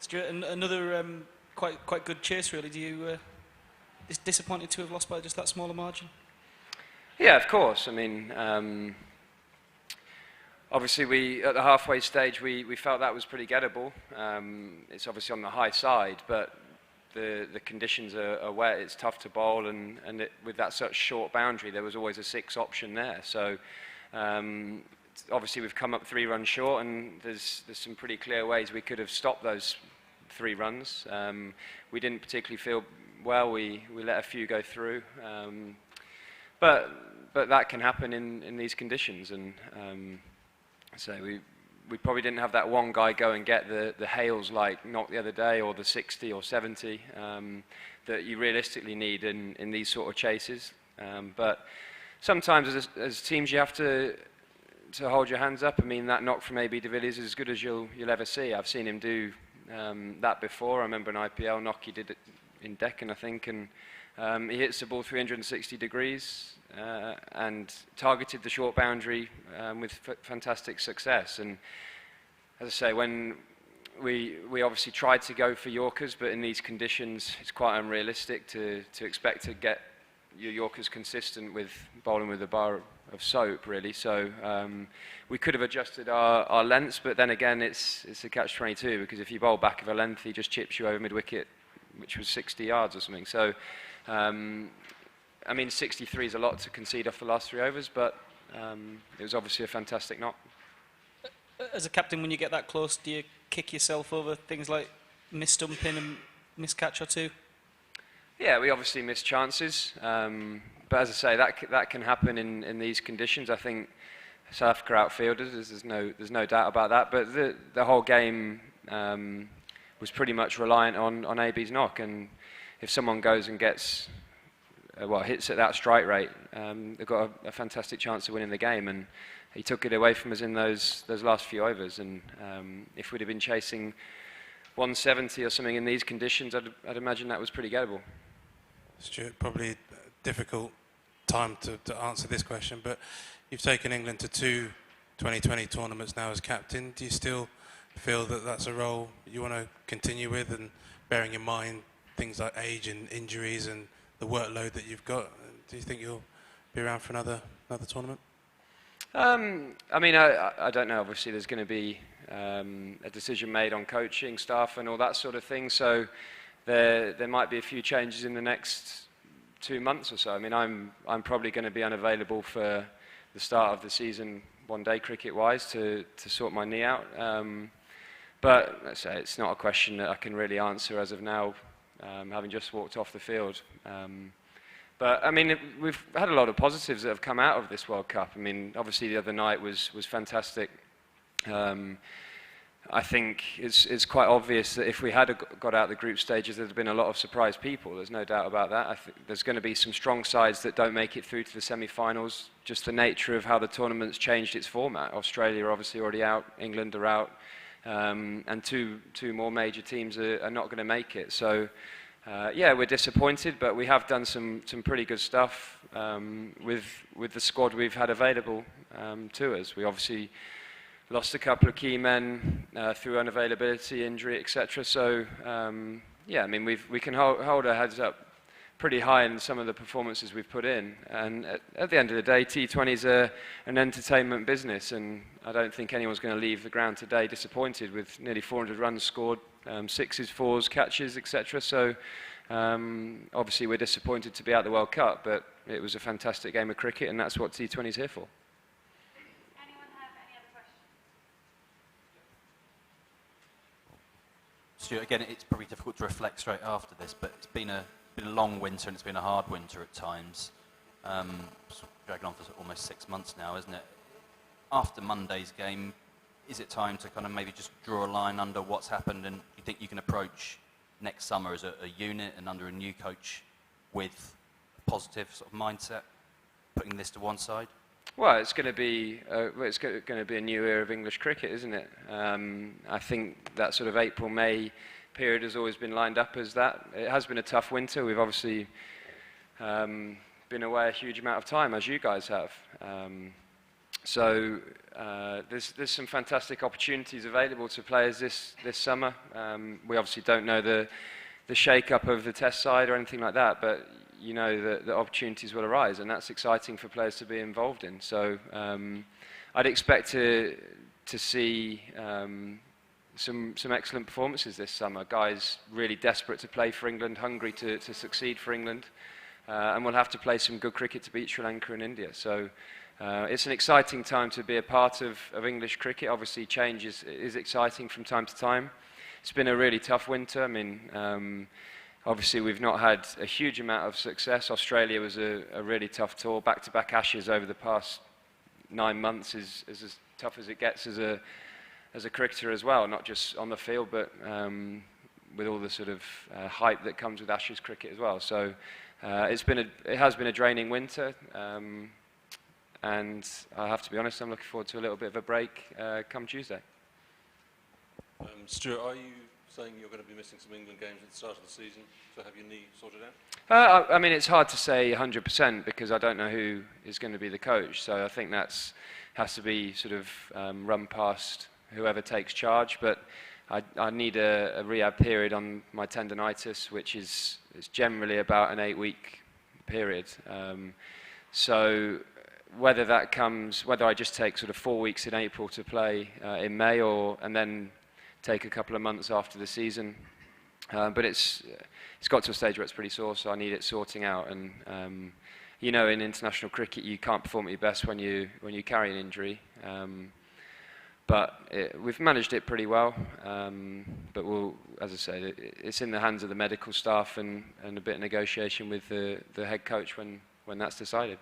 Stuart, another quite good chase, really. Do you is disappointed to have lost by just that smaller margin? Yeah, of course. I mean, obviously we at the halfway stage we felt that was pretty gettable. It's obviously on the high side, but the conditions are wet. It's tough to bowl, and with that such short boundary, there was always a 6 option there. So. Obviously, we've come up 3 runs short, and there's some pretty clear ways we could have stopped those 3 runs. We didn't particularly feel well. We let a few go through, but that can happen in these conditions. And so we probably didn't have that one guy go and get the Hales like knock the other day, or the 60 or 70 that you realistically need in these sort of chases. But sometimes as teams you have to hold your hands up. I mean, that knock from AB de Villiers is as good as you'll ever see. I've seen him do that before. I remember an IPL knock he did it in Deccan, I think, and he hits the ball 360 degrees and targeted the short boundary with fantastic success. And as I say, when we obviously tried to go for Yorkers, but in these conditions it's quite unrealistic to expect to get your Yorkers consistent with bowling with a bar of soap, really. So we could have adjusted our lengths, but then again it's a catch-22, because if you bowl back of a length, he just chips you over mid-wicket, which was 60 yards or something. So I mean, 63 is a lot to concede off the last 3 overs, but it was obviously a fantastic knock. As a captain, when you get that close, do you kick yourself over things like miss-stumping and miss-catch or 2? Yeah, we obviously miss chances, but as I say, that can happen in these conditions. I think South Africa outfielders, there's no doubt about that. But the whole game was pretty much reliant on AB's knock, and if someone goes and gets hits at that strike rate, they've got a fantastic chance of winning the game. And he took it away from us in those last few overs. And if we'd have been chasing 170 or something in these conditions, I'd imagine that was pretty gettable. Stuart, probably a difficult time to answer this question, but you've taken England to 2 2020 tournaments now as captain. Do you still feel that that's a role you want to continue with, and bearing in mind things like age and injuries and the workload that you've got, do you think you'll be around for another tournament? I mean, I don't know. Obviously, there's going to be a decision made on coaching staff and all that sort of thing. So there might be a few changes in the next 2 months or so. I mean, I'm probably going to be unavailable for the start of the season, one-day cricket-wise, to sort my knee out. But let's say it's not a question that I can really answer as of now, having just walked off the field. But I mean, we've had a lot of positives that have come out of this World Cup. I mean, obviously the other night was fantastic. I think it's quite obvious that if we had got out the group stages, there'd have been a lot of surprise people. There's no doubt about that. I think there's going to be some strong sides that don't make it through to the semi-finals. Just the nature of how the tournament's changed its format. Australia are obviously already out. England are out. And two more major teams are not going to make it. So, yeah, we're disappointed, but we have done some pretty good stuff with the squad we've had available to us. We obviously lost a couple of key men through unavailability, injury, etc. So, yeah, I mean, we can hold our heads up pretty high in some of the performances we've put in. And at the end of the day, T20's an entertainment business, and I don't think anyone's going to leave the ground today disappointed with nearly 400 runs scored, 6s, 4s, catches, etc. So, obviously, we're disappointed to be out of the World Cup, but it was a fantastic game of cricket, and that's what T20's here for. Stuart, again, it's probably difficult to reflect straight after this, but it's been a long winter and it's been a hard winter at times. Dragging on for almost 6 months now, isn't it? After Monday's game, is it time to kind of maybe just draw a line under what's happened, and you think you can approach next summer as a unit and under a new coach with a positive sort of mindset, putting this to one side? Well, it's going to be a new era of English cricket, isn't it? I think that sort of April-May period has always been lined up as that. It has been a tough winter. We've obviously been away a huge amount of time, as you guys have. So there's some fantastic opportunities available to players this summer. We obviously don't know the shake-up of the test side or anything like that, but you know that the opportunities will arise, and that's exciting for players to be involved in. So I'd expect to see some excellent performances this summer. Guys really desperate to play for England, hungry to succeed for England, and we'll have to play some good cricket to beat Sri Lanka and India. So it's an exciting time to be a part of English cricket. Obviously, change is exciting from time to time. It's been a really tough winter. I mean, obviously we've not had a huge amount of success. Australia was a really tough tour. Back-to-back Ashes over the past 9 months is as tough as it gets as a cricketer as well, not just on the field, but with all the sort of hype that comes with Ashes cricket as well. So it has been a draining winter, and I have to be honest, I'm looking forward to a little bit of a break come Tuesday. Stuart, are you saying you're going to be missing some England games at the start of the season to have your knee sorted out? I mean, it's hard to say 100% because I don't know who is going to be the coach. So I think that has to be sort of run past whoever takes charge. But I need a rehab period on my tendonitis, which is generally about an 8-week period. So whether that comes, whether I just take sort of 4 weeks in April to play in May, and then take a couple of months after the season, but it's got to a stage where it's pretty sore, so I need it sorting out. And you know, in international cricket, you can't perform at your best when you carry an injury. But we've managed it pretty well. But we'll, as I say, it's in the hands of the medical staff and a bit of negotiation with the head coach when that's decided.